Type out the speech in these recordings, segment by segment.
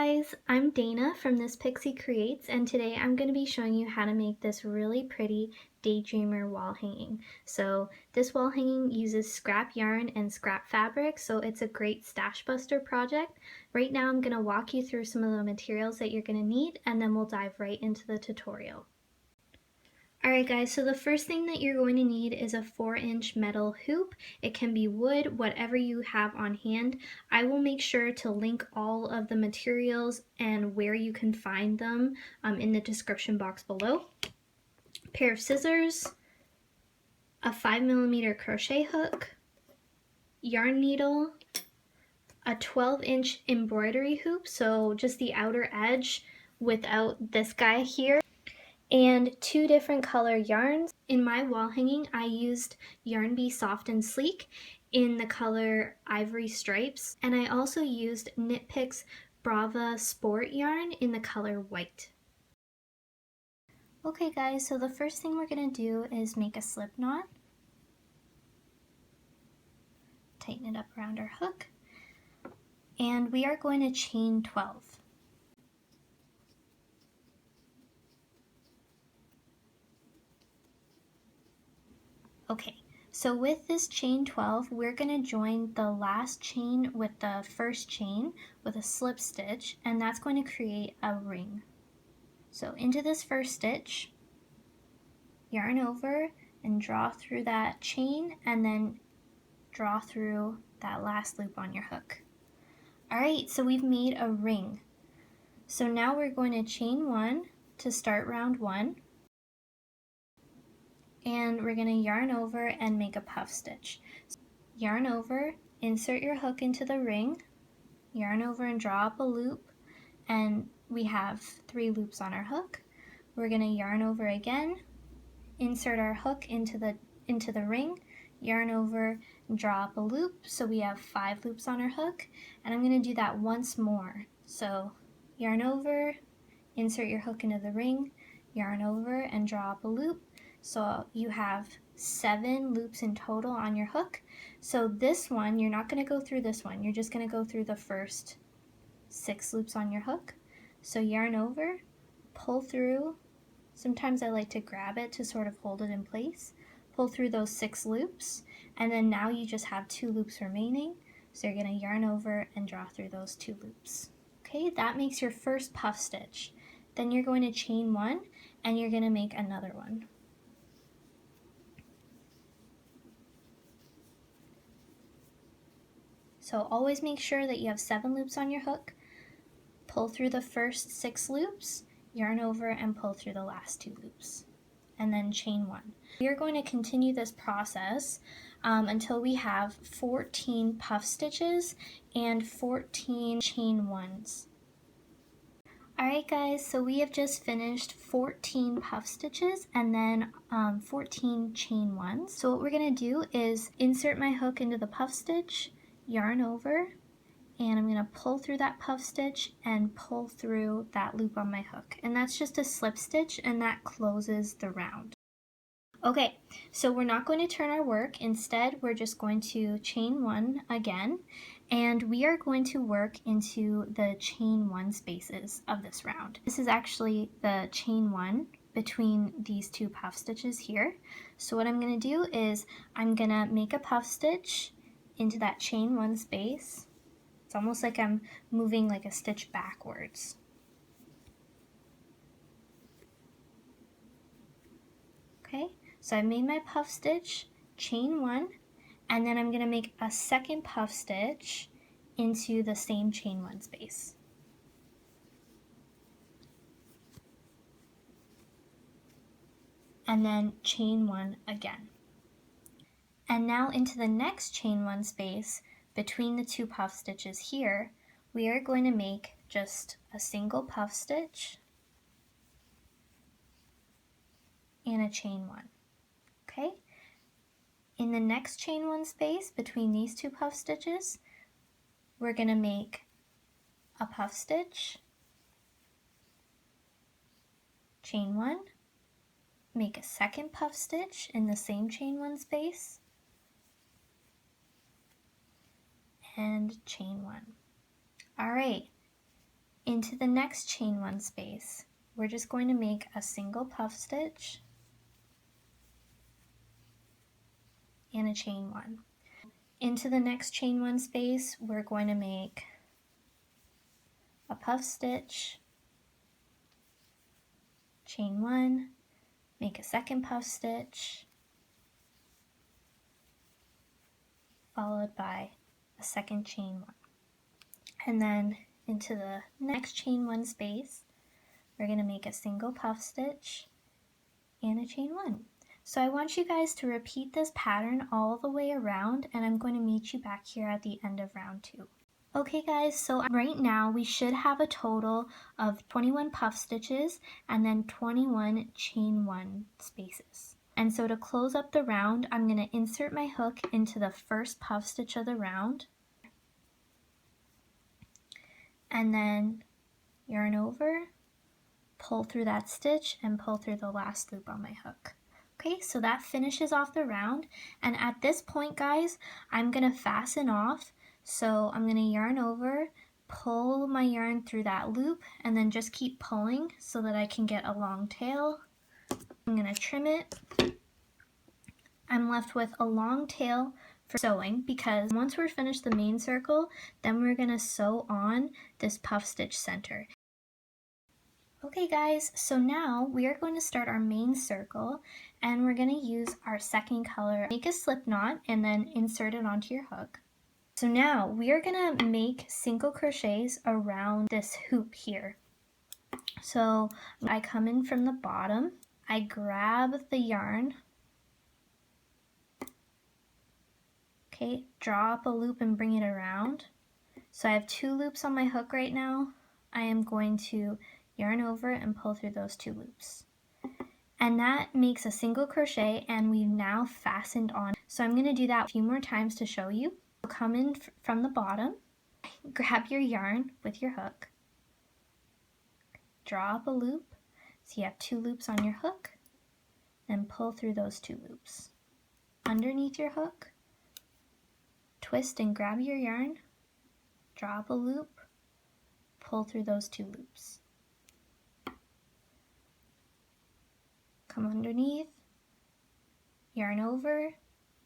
guys, I'm Dana from This Pixie Creates, and today I'm going to be showing you how to make this really pretty daydreamer wall hanging. So this wall hanging uses scrap yarn and scrap fabric, so it's a great stash buster project. Right now I'm going to walk you through some of the materials that you're going to need, and then we'll dive right into the tutorial. Alright guys, so the first thing that you're going to need is a 4-inch metal hoop. It can be wood, whatever you have on hand. I will make sure to link all of the materials and where you can find them in the description box below. A pair of scissors, a 5mm crochet hook, yarn needle, a 12-inch embroidery hoop, so just the outer edge without this guy here, and 2 different color yarns. In my wall hanging, I used Yarn Bee Soft and Sleek in the color Ivory Stripes, and I also used Knit Picks Brava Sport yarn in the color White. Okay guys, so the first thing we're going to do is make a slip knot. Tighten it up around our hook, and we are going to chain 12. Okay, so with this chain 12, we're going to join the last chain with the first chain with a slip stitch, and that's going to create a ring. So into this first stitch, yarn over and draw through that chain, and then draw through that last loop on your hook. Alright, so we've made a ring. So now we're going to chain 1 to start round 1. And we're going to yarn over and make a puff stitch. Yarn over, insert your hook into the ring, yarn over and draw up a loop, and we have 3 loops on our hook. We're going to yarn over again, insert our hook into the ring, yarn over and draw up a loop, so we have 5 loops on our hook, and I'm going to do that once more. So yarn over, insert your hook into the ring, yarn over and draw up a loop. So you have 7 loops in total on your hook. So this one, you're not going to go through this one. You're just going to go through the first 6 loops on your hook. So yarn over, pull through. Sometimes I like to grab it to sort of hold it in place. Pull through those 6 loops, and then now you just have 2 loops remaining. So you're going to yarn over and draw through those 2 loops. Okay, that makes your first puff stitch. Then you're going to chain 1, and you're going to make another one. So always make sure that you have 7 loops on your hook, pull through the first 6 loops, yarn over and pull through the last 2 loops, and then chain 1. We are going to continue this process until we have 14 puff stitches and 14 chain 1s. Alright guys, so we have just finished 14 puff stitches and then 14 chain 1s. So what we're going to do is insert my hook into the puff stitch, yarn over, and I'm going to pull through that puff stitch and pull through that loop on my hook. And that's just a slip stitch, and that closes the round. Okay, so we're not going to turn our work. Instead, we're just going to chain 1 again, and we are going to work into the chain 1 spaces of this round. This is actually the chain 1 between these 2 puff stitches here. So what I'm going to do is I'm going to make a puff stitch into that chain 1 space. It's almost like I'm moving like a stitch backwards. Okay, so I made my puff stitch, chain 1, and then I'm going to make a second puff stitch into the same chain 1 space. And then chain 1 again. And now into the next chain 1 space between the 2 puff stitches here, we are going to make just a single puff stitch and a chain 1. Okay? In the next chain 1 space between these 2 puff stitches, we're going to make a puff stitch, chain 1, make a second puff stitch in the same chain 1 space, and chain 1. Alright, Into the next chain one space, we're just going to make a single puff stitch and a chain one. Into the next chain one space, we're going to make a puff stitch, chain one, make a second puff stitch, followed by a second chain one. And then into the next chain one space, we're going to make a single puff stitch and a chain one. So I want you guys to repeat this pattern all the way around, and I'm going to meet you back here at the end of round 2. Okay guys, so right now we should have a total of 21 puff stitches and then 21 chain one spaces. And so to close up the round, I'm going to insert my hook into the first puff stitch of the round, and then yarn over, pull through that stitch, and pull through the last loop on my hook. Okay, so that finishes off the round, and at this point guys, I'm going to fasten off. So I'm going to yarn over, pull my yarn through that loop, and then just keep pulling so that I can get a long tail. I'm going to trim it. I'm left with a long tail for sewing, because once we're finished the main circle, then we're going to sew on this puff stitch center. Okay guys, so now we are going to start our main circle, and we're going to use our second color. Make a slip knot and then insert it onto your hook. So now we are going to make single crochets around this hoop here. So I come in from the bottom, I grab the yarn, okay, draw up a loop and bring it around. So I have 2 loops on my hook right now. I am going to yarn over and pull through those 2 loops. And that makes a single crochet, and we've now fastened on. So I'm going to do that a few more times to show you. Come in from the bottom, grab your yarn with your hook, draw up a loop, so you have 2 loops on your hook, then pull through those 2 loops. Underneath your hook, twist and grab your yarn, draw up a loop, pull through those 2 loops. Come underneath, yarn over,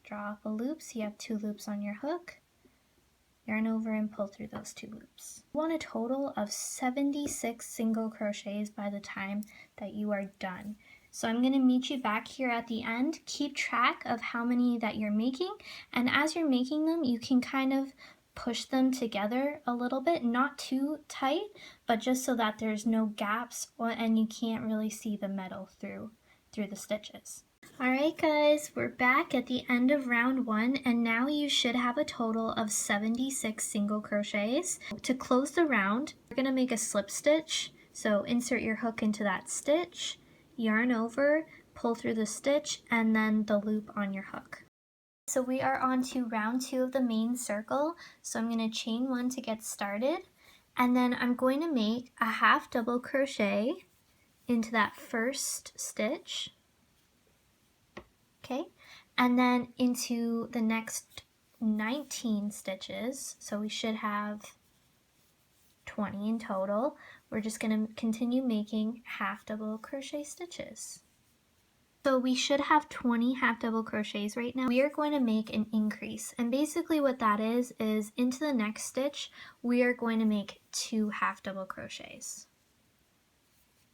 draw up a loop, so you have 2 loops on your hook, yarn over and pull through those 2 loops. You want a total of 76 single crochets by the time that you are done. So I'm going to meet you back here at the end. Keep track of how many that you're making, and as you're making them, you can kind of push them together a little bit, not too tight, but just so that there's no gaps and you can't really see the metal through the stitches. Alright guys, we're back at the end of round 1, and now you should have a total of 76 single crochets. To close the round, we're going to make a slip stitch. So insert your hook into that stitch, yarn over, pull through the stitch, and then the loop on your hook. So we are on to round 2 of the main circle. So I'm going to chain 1 to get started, and then I'm going to make a half double crochet into that first stitch. Okay, and then into the next 19 stitches, so we should have 20 in total. We're just going to continue making half double crochet stitches. So we should have 20 half double crochets right now. We are going to make an increase, and basically what that is into the next stitch we are going to make 2 half double crochets.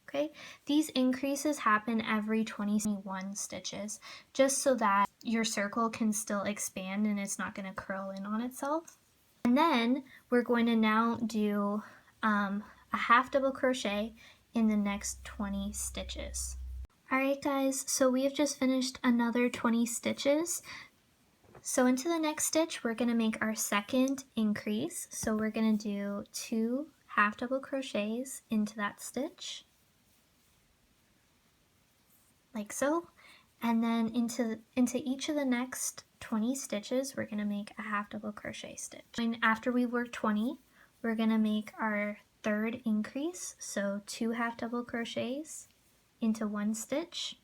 Okay, these increases happen every 21 stitches, just so that your circle can still expand and it's not going to curl in on itself. And then we're going to now do a half double crochet in the next 20 stitches. Alright guys, so we have just finished another 20 stitches. So into the next stitch we're going to make our second increase. So we're going to do 2 half double crochets into that stitch, like so, and then into each of the next 20 stitches we're going to make a half double crochet stitch. And after we work 20, we're going to make our third increase, so 2 half double crochets into 1 stitch.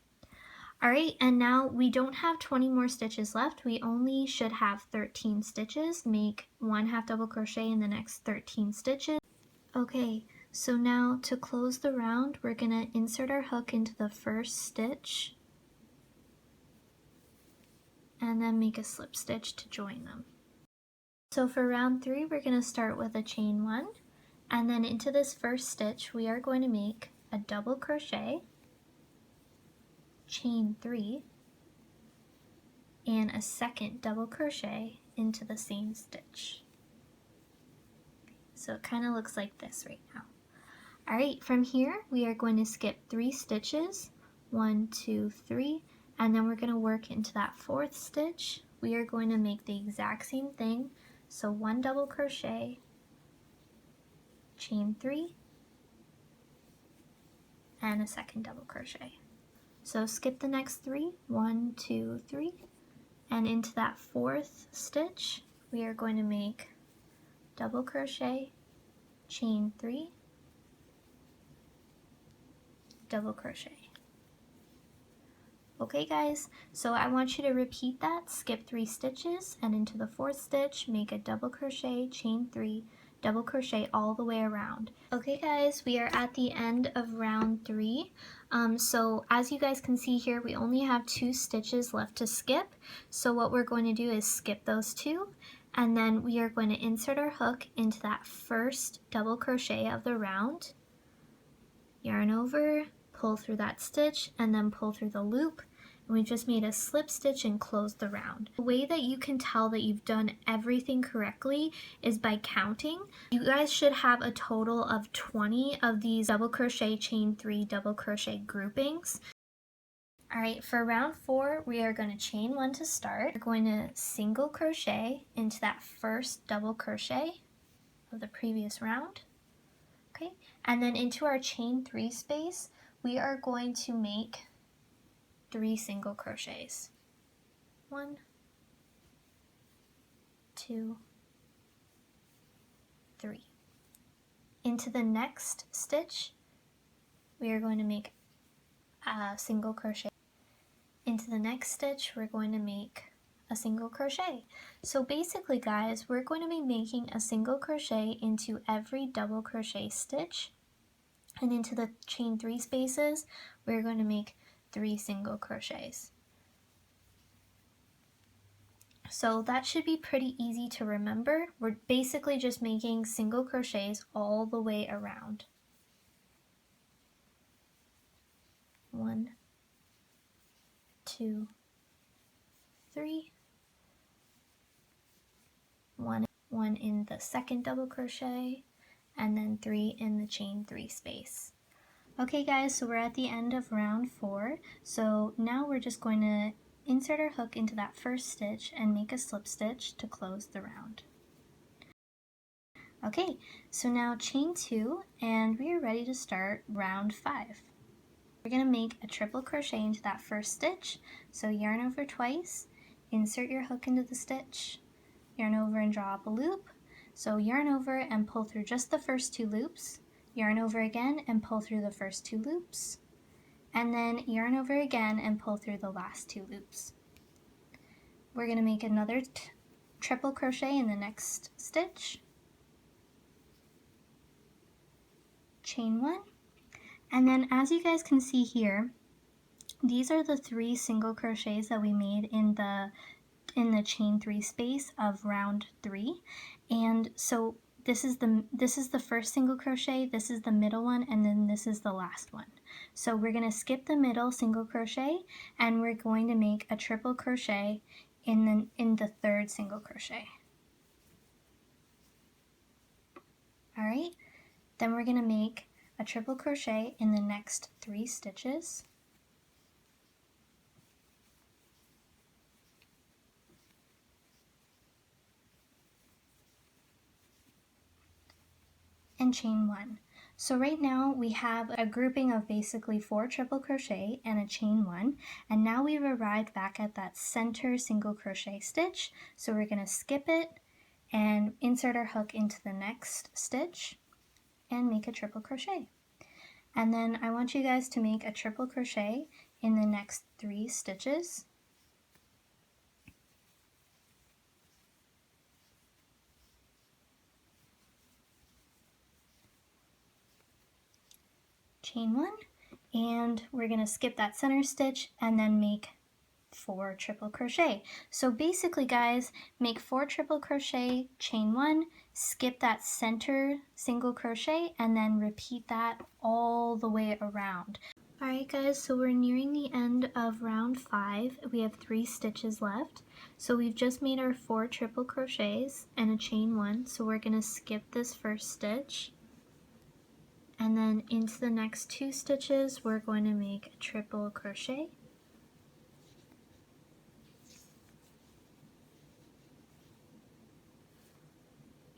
Alright, and now we don't have 20 more stitches left, we only should have 13 stitches. Make 1 half double crochet in the next 13 stitches. Okay, So now to close the round, we're going to insert our hook into the first stitch and then make a slip stitch to join them. So for round 3, we're going to start with a chain 1, and then into this first stitch we are going to make a double crochet, chain 3, and a second double crochet into the same stitch. So it kind of looks like this right now. Alright, from here we are going to skip 3 stitches, 1, 2, 3, and then we're going to work into that 4th stitch. We are going to make the exact same thing, so 1 double crochet, chain 3, and a second double crochet. So skip the next 3, 1, 2, 3, and into that 4th stitch we are going to make double crochet, chain 3, double crochet. Okay guys, so I want you to repeat that. Skip 3 stitches and into the 4th stitch make a double crochet, chain 3, double crochet all the way around. Okay guys, we are at the end of round 3. So as you guys can see here, we only have 2 stitches left to skip. So what we're going to do is skip those 2, and then we are going to insert our hook into that first double crochet of the round, yarn over, pull through that stitch, and then pull through the loop. And we just made a slip stitch and closed the round. The way that you can tell that you've done everything correctly is by counting. You guys should have a total of 20 of these double crochet, chain 3 double crochet groupings. Alright, for round 4 we are going to chain 1 to start. We're going to single crochet into that first double crochet of the previous round. Okay, and then into our chain 3 space we are going to make 3 single crochets. 1, 2, 3. Into the next stitch we are going to make a single crochet. Into the next stitch we're going to make a single crochet. So basically guys, we're going to be making a single crochet into every double crochet stitch, and into the chain 3 spaces we're going to make 3 single crochets. So that should be pretty easy to remember. We're basically just making single crochets all the way around. 1, 2, 3, 1 in the second double crochet, and then 3 in the chain 3 space. Okay guys, so we're at the end of round 4. So now we're just going to insert our hook into that first stitch and make a slip stitch to close the round. Okay, so now chain 2 and we are ready to start round 5. We're going to make a triple crochet into that first stitch. So yarn over twice, insert your hook into the stitch, yarn over and draw up a loop. So yarn over and pull through just the first 2 loops, yarn over again and pull through the first 2 loops, and then yarn over again and pull through the last 2 loops. We're going to make another triple crochet in the next stitch, chain 1, and then as you guys can see here, these are the 3 single crochets that we made in the chain 3 space of round 3. And so this is the first single crochet, this is the middle one, and then this is the last one. So we're going to skip the middle single crochet and we're going to make a triple crochet in the third single crochet. All right, then we're going to make a triple crochet in the next 3 stitches, and chain 1. So right now we have a grouping of basically 4 triple crochet and a chain 1, and now we've arrived back at that center single crochet stitch. So we're going to skip it and insert our hook into the next stitch and make a triple crochet. And then I want you guys to make a triple crochet in the next 3 stitches, chain 1, and we're going to skip that center stitch and then make 4 triple crochet. So basically, guys, make 4 triple crochet, chain 1, skip that center single crochet, and then repeat that all the way around. Alright guys, so we're nearing the end of round 5. We have 3 stitches left. So we've just made our 4 triple crochets and a chain 1, so we're going to skip this first stitch. And then into the next 2 stitches, we're going to make a triple crochet.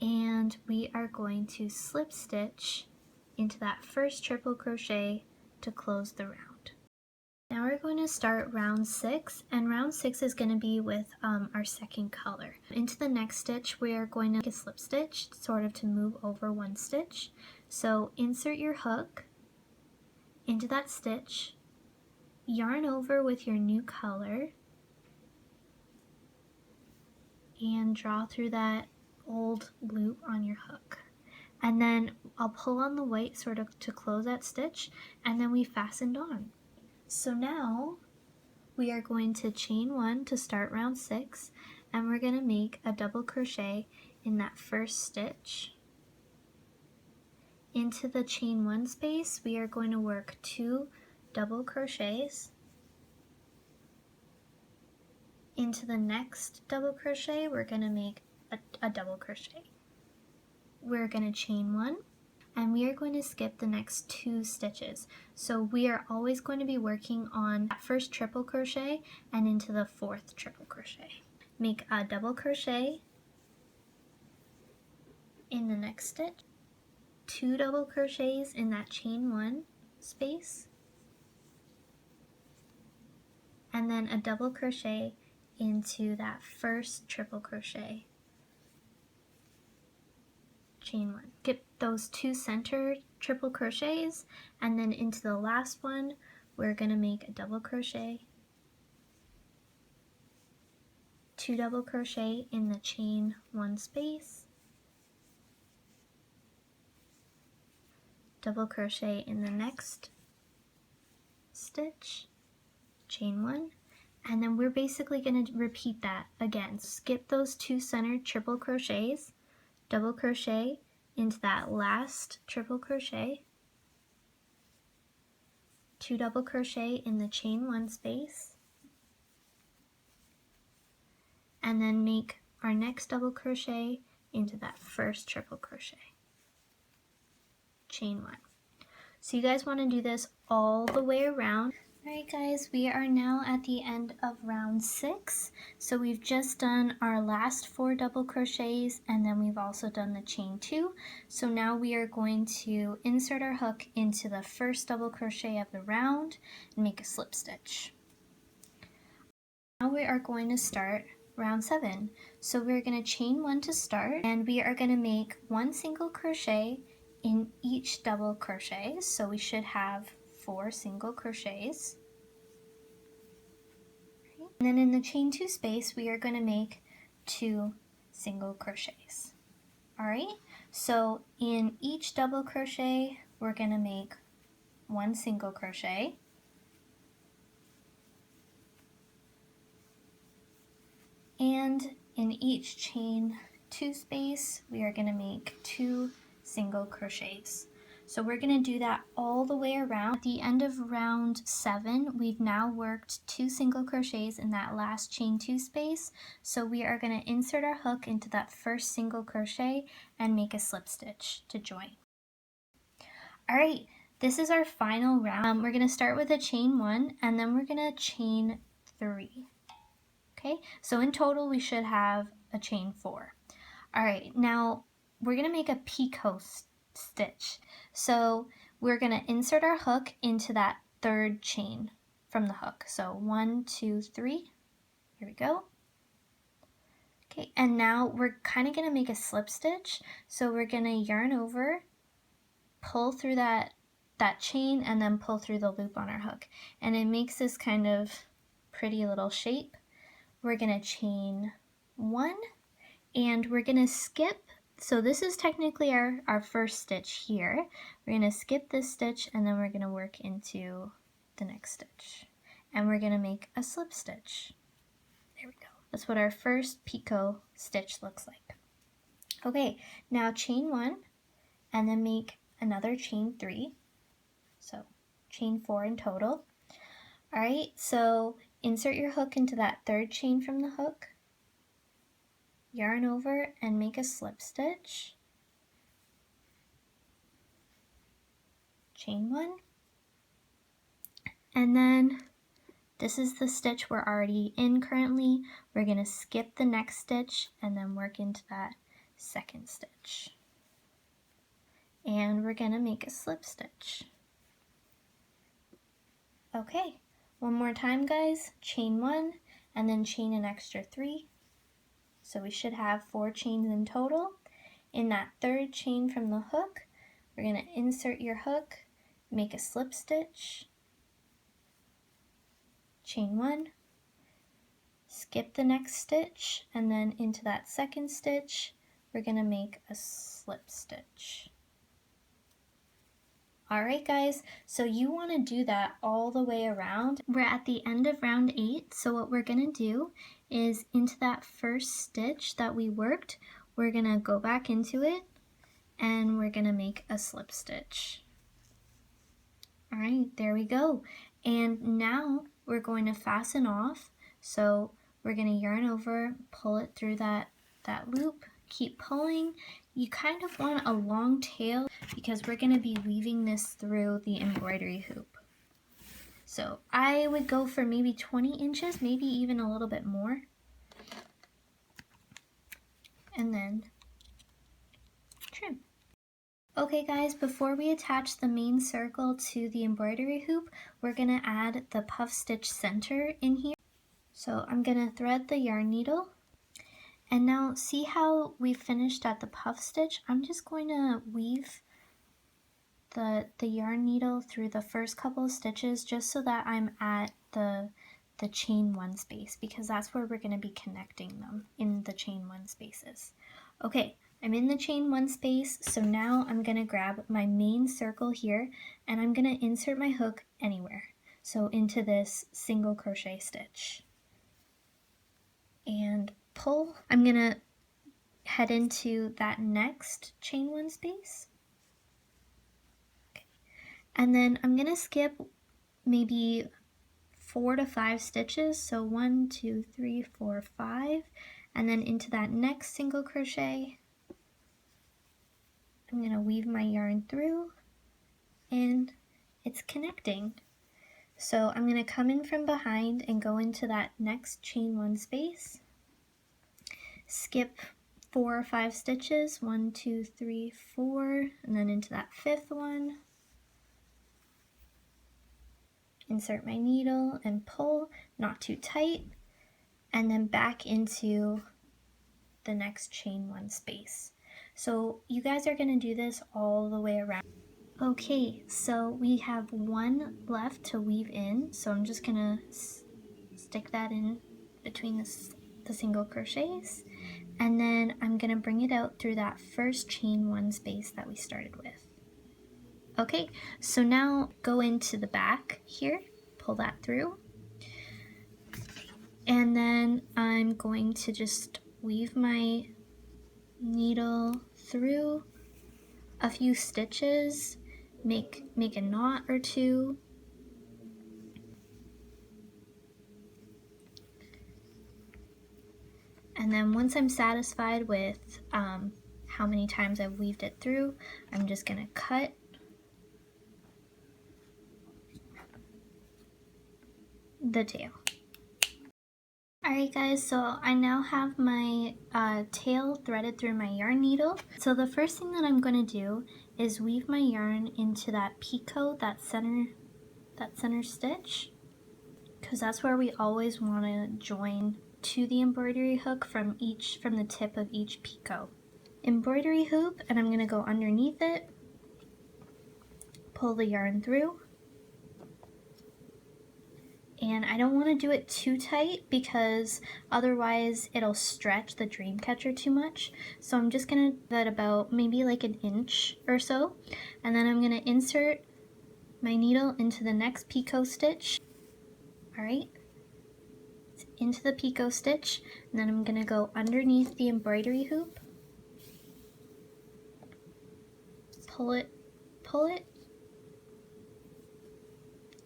And we are going to slip stitch into that first triple crochet to close the round. Now we're going to start round 6, and round 6 is going to be with our second color. Into the next stitch, we are going to make a slip stitch, sort of to move over one stitch. So insert your hook into that stitch, yarn over with your new color, and draw through that old loop on your hook. And then I'll pull on the white sort of to close that stitch, and then we fastened on. So now we are going to chain 1 to start round 6, and we're going to make a double crochet in that first stitch. Into the chain 1 space, we are going to work 2 double crochets. Into the next double crochet, we're going to make a double crochet. We're going to chain 1, and we are going to skip the next 2 stitches. So we are always going to be working on that first triple crochet and into the 4th triple crochet. Make a double crochet in the next stitch, 2 double crochets in that chain 1 space, and then a double crochet into that first triple crochet, chain 1. Skip those 2 center triple crochets, and then into the last one we're going to make a double crochet, 2 double crochet in the chain 1 space, double crochet in the next stitch, chain 1, and then we're basically going to repeat that again. Skip those 2 centered triple crochets, double crochet into that last triple crochet, 2 double crochet in the chain 1 space, and then make our next double crochet into that first triple crochet, chain 1. So you guys want to do this all the way around. Alright guys, we are now at the end of round 6. So we've just done our last 4 double crochets, and then we've also done the chain 2. So now we are going to insert our hook into the first double crochet of the round and make a slip stitch. Now we are going to start round 7. So we're going to chain 1 to start, and we are going to make 1 single crochet in each double crochet. So we should have 4 single crochets. And then in the chain 2 space, we are going to make 2 single crochets. Alright, so in each double crochet, we're going to make 1 single crochet. And in each chain 2 space, we are going to make 2 single crochets. So we're going to do that all the way around. At the end of round 7, we've now worked 2 single crochets in that last chain 2 space. So we are going to insert our hook into that first single crochet and make a slip stitch to join. Alright, this is our final round. We're going to start with a chain 1, and then we're going to chain 3. Okay, so in total we should have a chain 4. Alright, now we're going to make a picot stitch. So we're going to insert our hook into that 3rd chain from the hook. So 1, 2, 3. Here we go. Okay, and now we're kind of going to make a slip stitch. So we're going to yarn over, pull through that chain, and then pull through the loop on our hook. And it makes this kind of pretty little shape. We're going to chain 1, and we're going to skip so this is technically our first stitch here. We're going to skip this stitch and then we're going to work into the next stitch. And we're going to make a slip stitch. There we go. That's what our first picot stitch looks like. Okay, now chain 1 and then make another chain 3. So chain 4 in total. Alright, so insert your hook into that third chain from the hook, yarn over and make a slip stitch, chain 1, and then this is the stitch we're already in currently. We're going to skip the next stitch and then work into that second stitch. And we're going to make a slip stitch. Okay, one more time guys, chain 1 and then chain an extra 3. So we should have 4 chains in total. In that third chain from the hook, we're going to insert your hook, make a slip stitch, chain 1, skip the next stitch, and then into that second stitch, we're going to make a slip stitch. Alright guys, so you want to do that all the way around. We're at the end of round 8, so what we're going to do is into that first stitch that we worked, we're going to go back into it and we're going to make a slip stitch. Alright, there we go. And now we're going to fasten off. So we're going to yarn over, pull it through that loop, keep pulling. You kind of want a long tail because we're going to be weaving this through the embroidery hoop. So I would go for maybe 20 inches, maybe even a little bit more. And then trim. Okay guys, before we attach the main circle to the embroidery hoop, we're going to add the puff stitch center in here. So I'm going to thread the yarn needle. And now see how we finished at the puff stitch? I'm just going to weave the yarn needle through the first couple of stitches just so that I'm at the chain 1 space, because that's where we're going to be connecting them, in the chain 1 spaces. Okay, I'm in the chain 1 space, so now I'm going to grab my main circle here and I'm going to insert my hook anywhere. So into this single crochet stitch. And pull. I'm going to head into that next chain 1 space. Okay. And then I'm going to skip maybe 4 to 5 stitches. So 1, 2, 3, 4, 5. And then into that next single crochet, I'm going to weave my yarn through and it's connecting. So I'm going to come in from behind and go into that next chain 1 space, skip 4 or 5 stitches, 1, 2, 3, 4, and then into that 5th one, insert my needle and pull, not too tight, and then back into the next chain 1 space. So you guys are going to do this all the way around. Okay, so we have 1 left to weave in, so I'm just going to stick that in between the single crochets, and then I'm going to bring it out through that first chain 1 space that we started with. Okay, so now go into the back here, pull that through, and then I'm going to just weave my needle through a few stitches, make a knot or 2, and then once I'm satisfied with how many times I've weaved it through, I'm just going to cut the tail. Alright guys, so I now have my tail threaded through my yarn needle. So the first thing that I'm going to do is weave my yarn into that picot, that center stitch, because that's where we always want to join to the embroidery hook from the tip of each picot. Embroidery hoop, and I'm going to go underneath it, pull the yarn through, and I don't want to do it too tight because otherwise it'll stretch the dream catcher too much. So I'm just going to do that about maybe like an inch or so, and then I'm going to insert my needle into the next picot stitch. All right, into the picot stitch, and then I'm going to go underneath the embroidery hoop, pull it,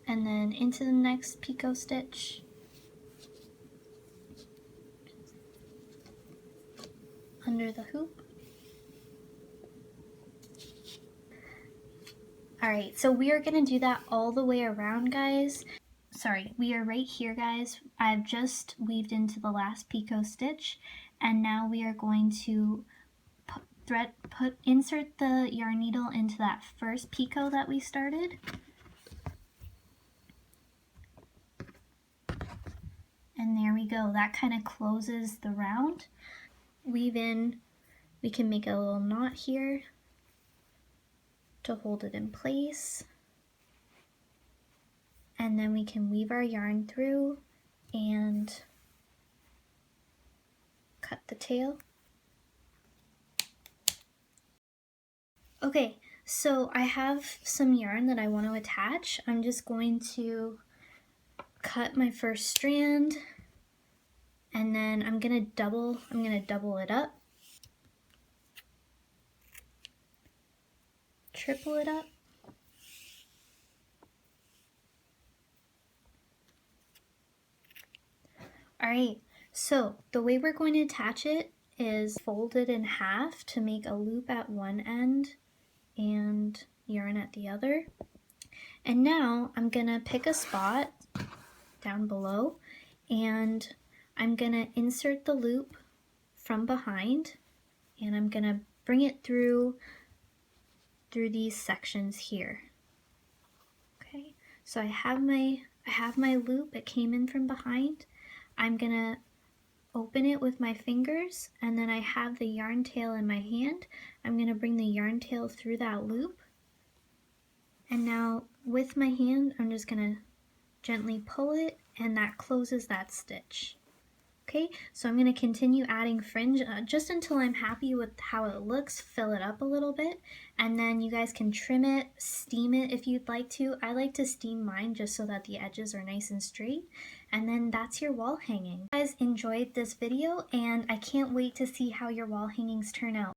and then into the next picot stitch, under the hoop. Alright, so we are going to do that all the way around, guys. Sorry, we are right here, guys. I've just weaved into the last picot stitch, and now we are going to insert the yarn needle into that first picot that we started. And there we go. That kind of closes the round. Weave in, we can make a little knot here to hold it in place. And then we can weave our yarn through and cut the tail. Okay, so I have some yarn that I want to attach. I'm just going to cut my first strand, and then I'm gonna double it up, triple it up, alright, so the way we're going to attach it is fold it in half to make a loop at one end and yarn at the other. And now I'm gonna pick a spot down below, and I'm gonna insert the loop from behind, and I'm gonna bring it through these sections here. Okay, so I have my loop. It came in from behind. I'm gonna open it with my fingers, and then I have the yarn tail in my hand. I'm gonna bring the yarn tail through that loop, and now with my hand I'm just gonna gently pull it, and that closes that stitch. Okay, so I'm going to continue adding fringe just until I'm happy with how it looks, fill it up a little bit, and then you guys can trim it, steam it if you'd like to. I like to steam mine just so that the edges are nice and straight, and then that's your wall hanging. You guys enjoyed this video, and I can't wait to see how your wall hangings turn out.